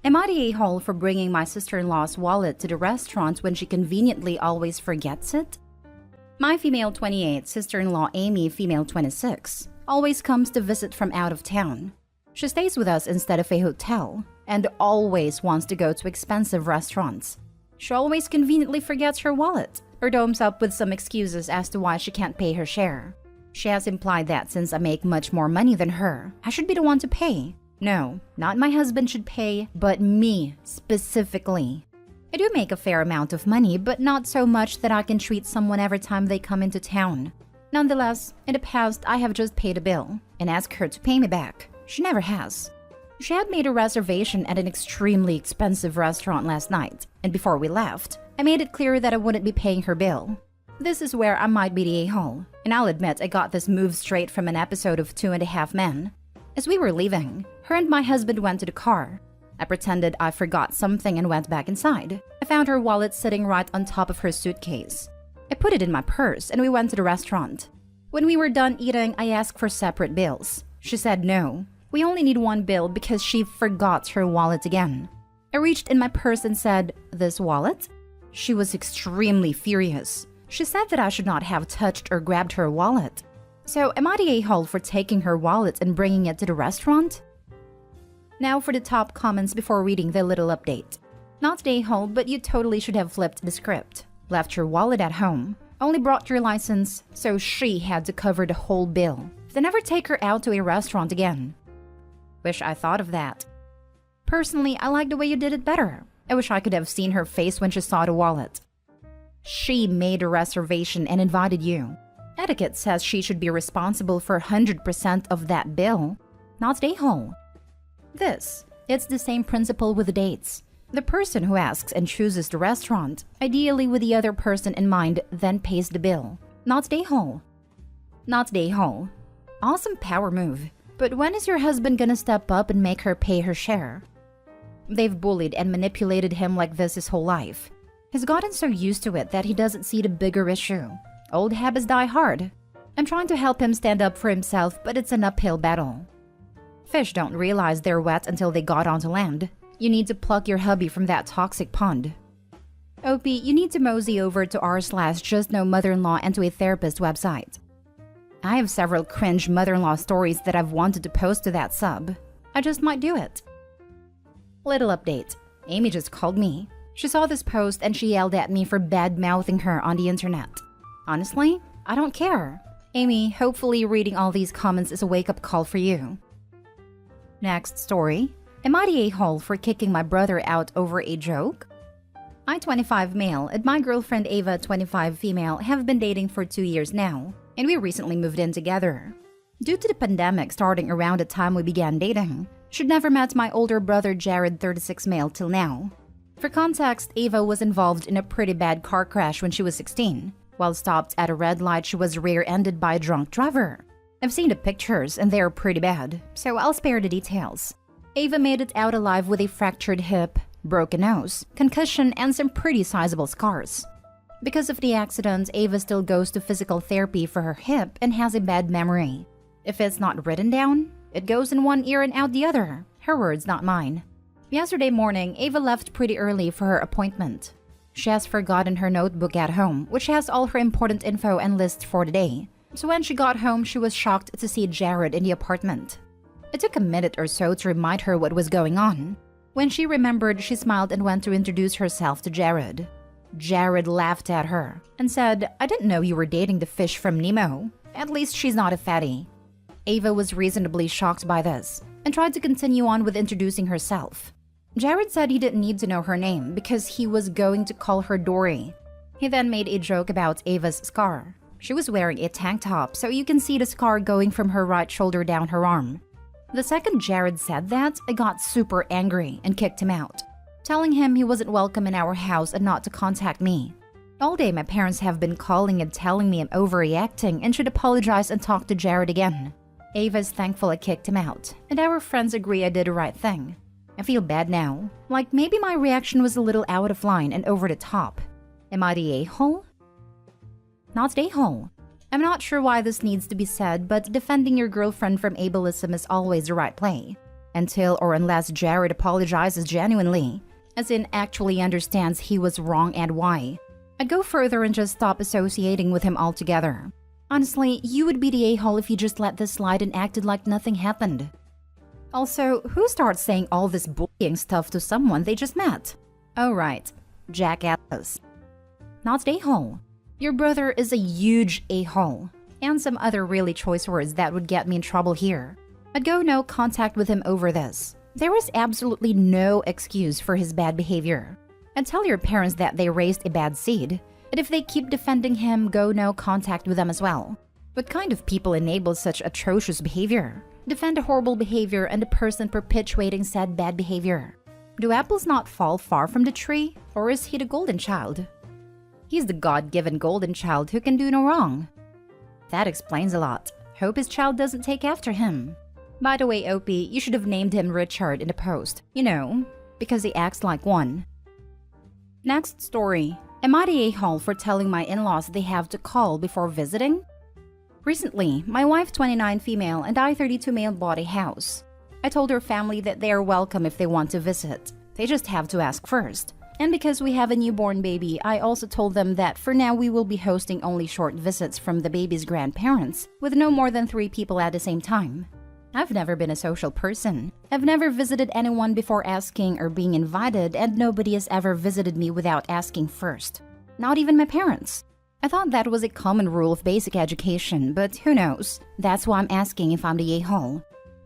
Am I the a-hole for bringing my sister-in-law's wallet to the restaurant when she conveniently always forgets it? My female 28, sister-in-law Amy, female 26, always comes to visit from out of town. She stays with us instead of a hotel and always wants to go to expensive restaurants. She always conveniently forgets her wallet or domes up with some excuses as to why she can't pay her share. She has implied that since I make much more money than her, I should be the one to pay. No, not my husband should pay, but me specifically. I do make a fair amount of money, but not so much that I can treat someone every time they come into town. Nonetheless, in the past, I have just paid a bill and asked her to pay me back. She never has. She had made a reservation at an extremely expensive restaurant last night, and before we left, I made it clear that I wouldn't be paying her bill. This is where I might be the a-hole, and I'll admit I got this move straight from an episode of 2.5 Men. As we were leaving, her and my husband went to the car. I pretended I forgot something and went back inside. I found her wallet sitting right on top of her suitcase. I put it in my purse and we went to the restaurant. When we were done eating, I asked for separate bills. She said no. We only need one bill because she forgot her wallet again. I reached in my purse and said, "This wallet?" She was extremely furious. She said that I should not have touched or grabbed her wallet. So am I the a-hole for taking her wallet and bringing it to the restaurant? Now for the top comments before reading the little update. Not the a-hole, but you totally should have flipped the script. Left your wallet at home. Only brought your license, so she had to cover the whole bill. Then never take her out to a restaurant again. Wish I thought of that. Personally, I like the way you did it better. I wish I could have seen her face when she saw the wallet. She made a reservation and invited you. Etiquette says she should be responsible for 100% of that bill, not the a-hole. It's the same principle with the dates. The person who asks and chooses the restaurant, ideally with the other person in mind, then pays the bill, not the a-hole. Not the a-hole. Awesome power move. But when is your husband gonna step up and make her pay her share? They've bullied and manipulated him like this his whole life. He's gotten so used to it that he doesn't see the bigger issue. Old habits die hard. I'm trying to help him stand up for himself, but it's an uphill battle. Fish don't realize they're wet until they got onto land. You need to pluck your hubby from that toxic pond. Opie, you need to mosey over to r/justknowmother-in-law and to a therapist website. I have several cringe mother-in-law stories that I've wanted to post to that sub. I just might do it. Little update. Amy just called me. She saw this post and she yelled at me for bad-mouthing her on the internet. Honestly, I don't care. Amy, hopefully reading all these comments is a wake-up call for you. Next story. Am I the a-hole for kicking my brother out over a joke? I, 25 male, and my girlfriend Ava, 25 female, have been dating for 2 years now, and we recently moved in together. Due to the pandemic starting around the time we began dating, she'd never met my older brother Jared, 36 male, till now. For context, Ava was involved in a pretty bad car crash when she was 16. While stopped at a red light, she was rear-ended by a drunk driver. I've seen the pictures and they are pretty bad, so I'll spare the details. Ava made it out alive with a fractured hip, broken nose, concussion, and some pretty sizable scars. Because of the accident, Ava still goes to physical therapy for her hip and has a bad memory. If it's not written down, it goes in one ear and out the other. Her words, not mine. Yesterday morning, Ava left pretty early for her appointment. She has forgotten her notebook at home, which has all her important info and list for the day. So when she got home, she was shocked to see Jared in the apartment. It took a minute or so to remind her what was going on. When she remembered, she smiled and went to introduce herself to Jared. Jared laughed at her and said, "I didn't know you were dating the fish from Nemo. At least she's not a fatty." Ava was reasonably shocked by this and tried to continue on with introducing herself. Jared said he didn't need to know her name because he was going to call her Dory. He then made a joke about Ava's scar. She was wearing a tank top, so you can see the scar going from her right shoulder down her arm. The second Jared said that, I got super angry and kicked him out, telling him he wasn't welcome in our house and not to contact me. All day my parents have been calling and telling me I'm overreacting and should apologize and talk to Jared again. Ava's thankful I kicked him out, and our friends agree I did the right thing. I feel bad now, like maybe my reaction was a little out of line and over the top. Am I the a-hole? Not the a-hole. I'm not sure why this needs to be said, but defending your girlfriend from ableism is always the right play. Until or unless Jared apologizes genuinely, as in actually understands he was wrong and why. I'd go further and just stop associating with him altogether. Honestly, you would be the a-hole if you just let this slide and acted like nothing happened. Also, who starts saying all this bullying stuff to someone they just met? Oh right, jackasses. Not a-hole. Your brother is a huge a-hole. And some other really choice words that would get me in trouble here. I'd go no contact with him over this. There was absolutely no excuse for his bad behavior. And tell your parents that they raised a bad seed, and if they keep defending him, go no contact with them as well. What kind of people enable such atrocious behavior? Defend a horrible behavior and a person perpetuating said bad behavior. Do apples not fall far from the tree, or is he the golden child? He's the God-given golden child who can do no wrong. That explains a lot. Hope his child doesn't take after him. By the way, OP, you should have named him Richard in the post. You know, because he acts like one. Next story. Am I the a-hole for telling my in-laws they have to call before visiting? Recently, my wife 29 female and I 32 male bought a house. I told her family that they are welcome if they want to visit. They just have to ask first. And because we have a newborn baby, I also told them that for now we will be hosting only short visits from the baby's grandparents, with no more than 3 people at the same time. I've never been a social person. I've never visited anyone before asking or being invited, and nobody has ever visited me without asking first. Not even my parents. I thought that was a common rule of basic education, but who knows? That's why I'm asking if I'm the a-hole.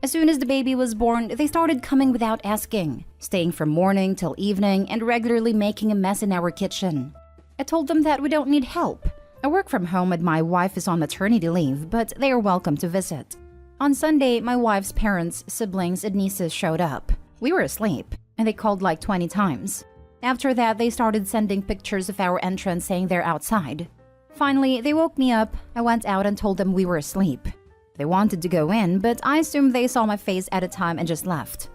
As soon as the baby was born, they started coming without asking, staying from morning till evening and regularly making a mess in our kitchen. I told them that we don't need help. I work from home and my wife is on maternity leave, but they are welcome to visit. On Sunday, my wife's parents, siblings, and nieces showed up. We were asleep, and they called like 20 times. After that, they started sending pictures of our entrance saying they're outside. Finally, they woke me up. I went out and told them we were asleep. They wanted to go in, but I assumed they saw my face at a time and just left.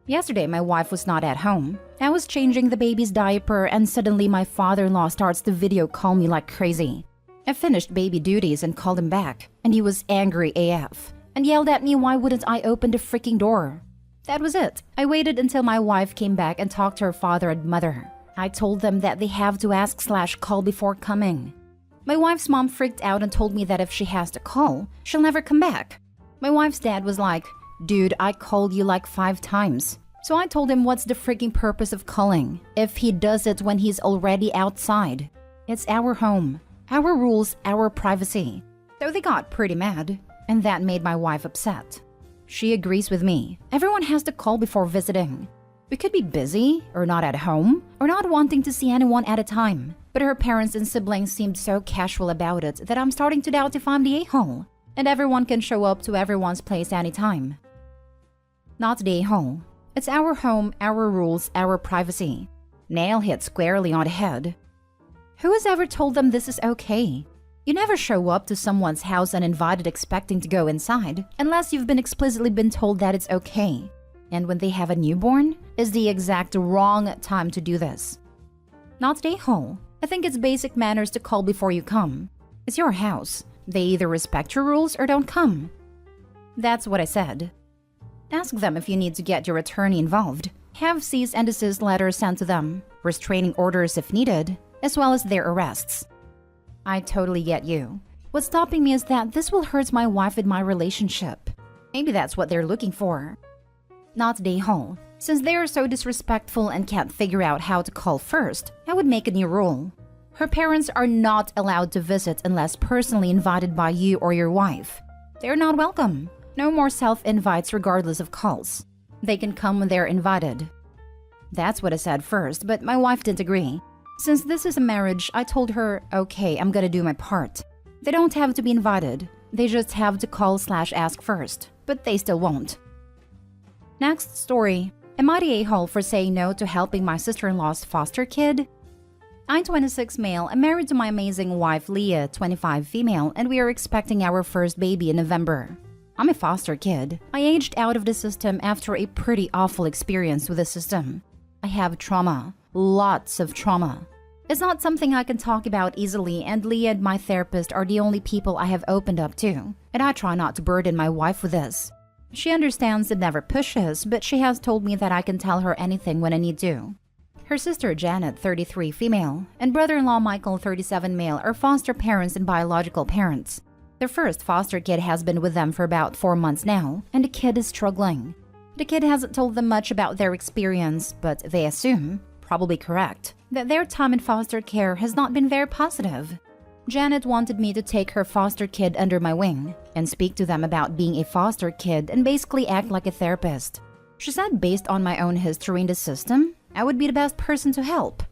Yesterday, my wife was not at home. I was changing the baby's diaper and suddenly my father-in-law starts to video call me like crazy. I finished baby duties and called him back, and he was angry AF and yelled at me why wouldn't I open the freaking door. That was it. I waited until my wife came back and talked to her father and mother. I told them that they have to ask/call before coming. My wife's mom freaked out and told me that if she has to call, she'll never come back. My wife's dad was like, "Dude, I called you like 5 times." So I told him what's the freaking purpose of calling if he does it when he's already outside. It's our home, our rules, our privacy. So they got pretty mad, and that made my wife upset. She agrees with me. Everyone has to call before visiting. We could be busy, or not at home, or not wanting to see anyone at a time. But her parents and siblings seemed so casual about it that I'm starting to doubt if I'm the a-hole. And everyone can show up to everyone's place anytime. Not the a-hole. It's our home, our rules, our privacy. Nail hit squarely on the head. Who has ever told them this is okay? You never show up to someone's house uninvited expecting to go inside, unless you've been explicitly been told that it's okay. And when they have a newborn, is the exact wrong time to do this. Not the a-hole. I think it's basic manners to call before you come. It's your house. They either respect your rules or don't come. That's what I said. Ask them if you need to get your attorney involved. Have cease and desist letters sent to them, restraining orders if needed, as well as their arrests. I totally get you. What's stopping me is that this will hurt my wife and my relationship. Maybe that's what they're looking for. Not the a-hole. Since they are so disrespectful and can't figure out how to call first, I would make a new rule. Her parents are not allowed to visit unless personally invited by you or your wife. They're not welcome. No more self-invites regardless of calls. They can come when they're invited. That's what I said first, but my wife didn't agree. Since this is a marriage, I told her, okay, I'm gonna do my part. They don't have to be invited. They just have to call/ask first, but they still won't. Next story. Am I the a-hole for saying no to helping my sister-in-law's foster kid? I'm 26 male and married to my amazing wife Leah, 25 female, and we are expecting our first baby in November. I'm a foster kid. I aged out of the system after a pretty awful experience with the system. I have trauma. Lots of trauma. It's not something I can talk about easily, and Leah and my therapist are the only people I have opened up to, and I try not to burden my wife with this. She understands and never pushes, but she has told me that I can tell her anything when I need to. Her sister Janet, 33, female, and brother-in-law Michael, 37, male, are foster parents and biological parents. Their first foster kid has been with them for about 4 months now, and the kid is struggling. The kid hasn't told them much about their experience, but they assume, probably correct, that their time in foster care has not been very positive. Janet wanted me to take her foster kid under my wing and speak to them about being a foster kid and basically act like a therapist. She said based on my own history in the system, I would be the best person to help.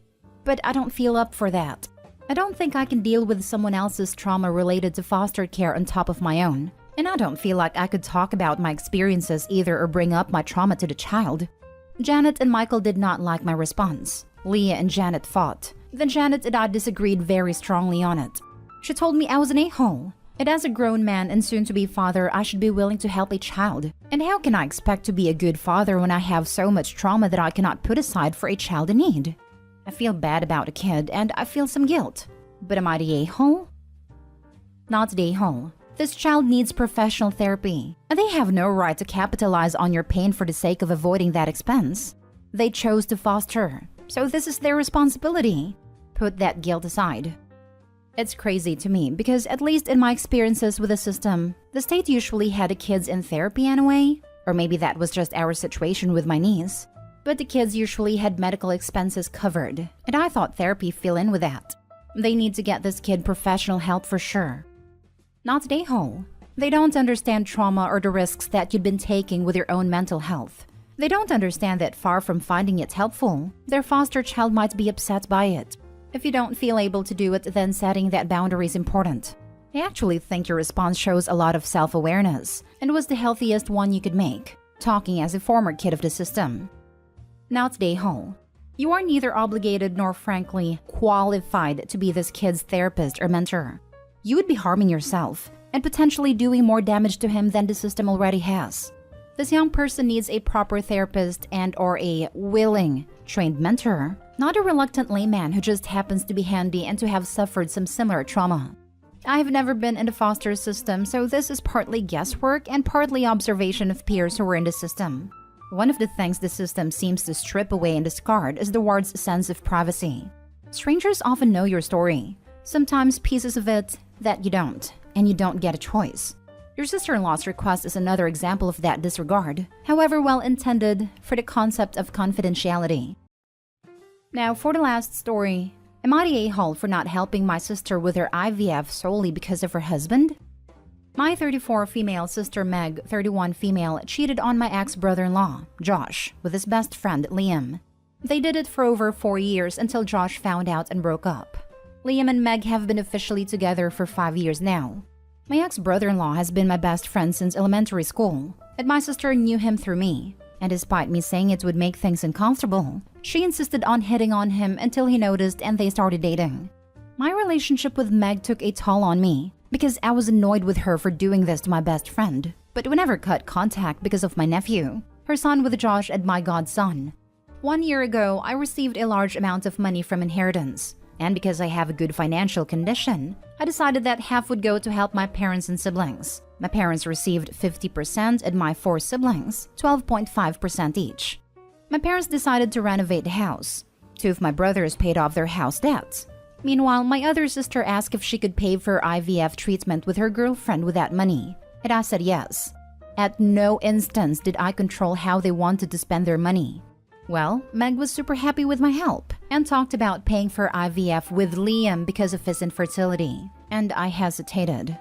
But I don't feel up for that. I don't think I can deal with someone else's trauma related to foster care on top of my own. And I don't feel like I could talk about my experiences either or bring up my trauma to the child. Janet and Michael did not like my response. Leah and Janet fought. Then Janet and I disagreed very strongly on it. She told me I was an a-hole. And as a grown man and soon-to-be father, I should be willing to help a child. And how can I expect to be a good father when I have so much trauma that I cannot put aside for a child in need? I feel bad about a kid and I feel some guilt. But am I the a-hole? Not the a-hole. This child needs professional therapy, and they have no right to capitalize on your pain for the sake of avoiding that expense. They chose to foster, so this is their responsibility. Put that guilt aside. It's crazy to me because at least in my experiences with the system, the state usually had the kids in therapy anyway, or maybe that was just our situation with my niece. But the kids usually had medical expenses covered, and I thought therapy fell in with that. They need to get this kid professional help for sure. Not the a-hole. They don't understand trauma or the risks that you've been taking with your own mental health. They don't understand that far from finding it helpful, their foster child might be upset by it. If you don't feel able to do it, then setting that boundary is important. I actually think your response shows a lot of self-awareness and was the healthiest one you could make, talking as a former kid of the system. Not the a-hole. You are neither obligated nor frankly qualified to be this kid's therapist or mentor. You would be harming yourself and potentially doing more damage to him than the system already has. This young person needs a proper therapist and or a willing, trained mentor, not a reluctant layman who just happens to be handy and to have suffered some similar trauma. I have never been in the foster system, so this is partly guesswork and partly observation of peers who were in the system. One of the things the system seems to strip away and discard is the ward's sense of privacy. Strangers often know your story, sometimes pieces of it that you don't, and you don't get a choice. Your sister-in-law's request is another example of that disregard, however well-intended for the concept of confidentiality. Now, for the last story, am I the a-hole for not helping my sister with her IVF solely because of her husband? My 34 female sister Meg, 31 female, cheated on my ex-brother-in-law, Josh, with his best friend Liam. They did it for over 4 years until Josh found out and broke up. Liam and Meg have been officially together for 5 years now. My ex-brother-in-law has been my best friend since elementary school, and my sister knew him through me. And despite me saying it would make things uncomfortable, she insisted on hitting on him until he noticed and they started dating. My relationship with Meg took a toll on me because I was annoyed with her for doing this to my best friend, but we never cut contact because of my nephew, her son with Josh and my godson. 1 year ago, I received a large amount of money from inheritance. And because I have a good financial condition, I decided that half would go to help my parents and siblings. My parents received 50% and my 4 siblings, 12.5% each. My parents decided to renovate the house. 2 of my brothers paid off their house debts. Meanwhile, my other sister asked if she could pay for IVF treatment with her girlfriend with that money, and I said yes. At no instance did I control how they wanted to spend their money. Well, Meg was super happy with my help and talked about paying for IVF with Liam because of his infertility, and I hesitated.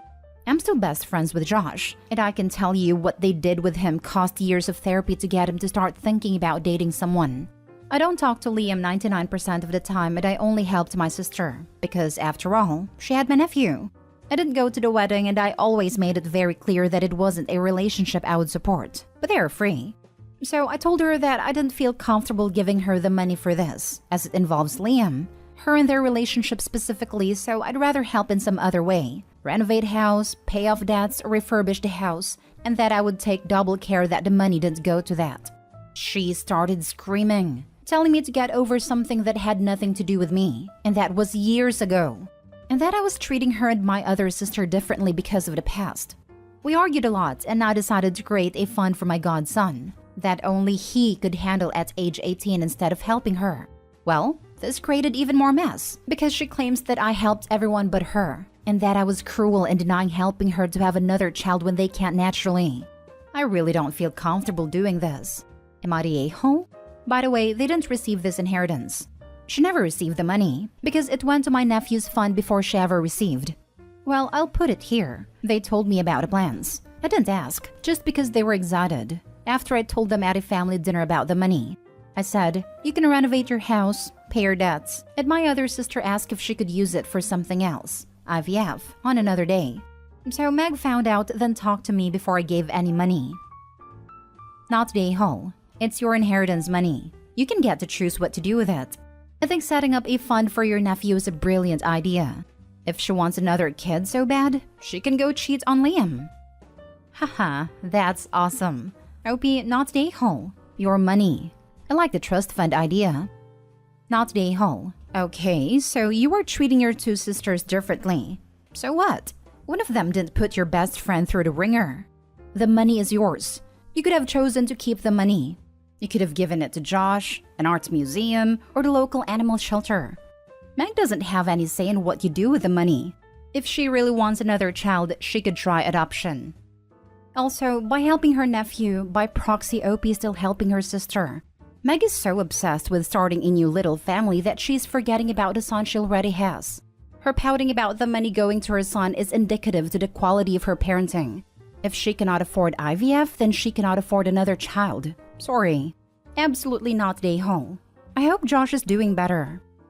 I'm still best friends with Josh, and I can tell you what they did with him cost years of therapy to get him to start thinking about dating someone. I don't talk to Liam 99% of the time, and I only helped my sister, because after all, she had my nephew. I didn't go to the wedding, and I always made it very clear that it wasn't a relationship I would support, but they are free. So I told her that I didn't feel comfortable giving her the money for this, as it involves Liam, her and their relationship specifically, so I'd rather help in some other way. Renovate house, pay off debts, or refurbish the house, and that I would take double care that the money didn't go to that. She started screaming, telling me to get over something that had nothing to do with me, and that was years ago, and that I was treating her and my other sister differently because of the past. We argued a lot and I decided to create a fund for my godson that only he could handle at age 18 instead of helping her. Well, this created even more mess because she claims that I helped everyone but her and that I was cruel in denying helping her to have another child when they can't naturally. I really don't feel comfortable doing this. Am I the a-hole? By the way, they didn't receive this inheritance. She never received the money because it went to my nephew's fund before she ever received. Well, I'll put it here. They told me about the plans. I didn't ask, just because they were excited. After I told them at a family dinner about the money, I said, you can renovate your house, pay your debts, and my other sister asked if she could use it for something else, IVF, on another day. So Meg found out, then talked to me before I gave any money. Not the a-hole. It's your inheritance money. You can get to choose what to do with it. I think setting up a fund for your nephew is a brilliant idea. If she wants another kid so bad, she can go cheat on Liam. Haha, that's awesome. OP, not the a-hole. Your money. I like the trust fund idea. Not the a-hole. Okay, so you are treating your two sisters differently. So what? One of them didn't put your best friend through the ringer. The money is yours. You could have chosen to keep the money. You could have given it to Josh, an arts museum, or the local animal shelter. Meg doesn't have any say in what you do with the money. If she really wants another child, she could try adoption. Also, by helping her nephew, by proxy OP is still helping her sister. Meg is so obsessed with starting a new little family that she's forgetting about the son she already has. Her pouting about the money going to her son is indicative to the quality of her parenting. If she cannot afford IVF, then she cannot afford another child. Sorry. Absolutely not the a-hole. I hope Josh is doing better.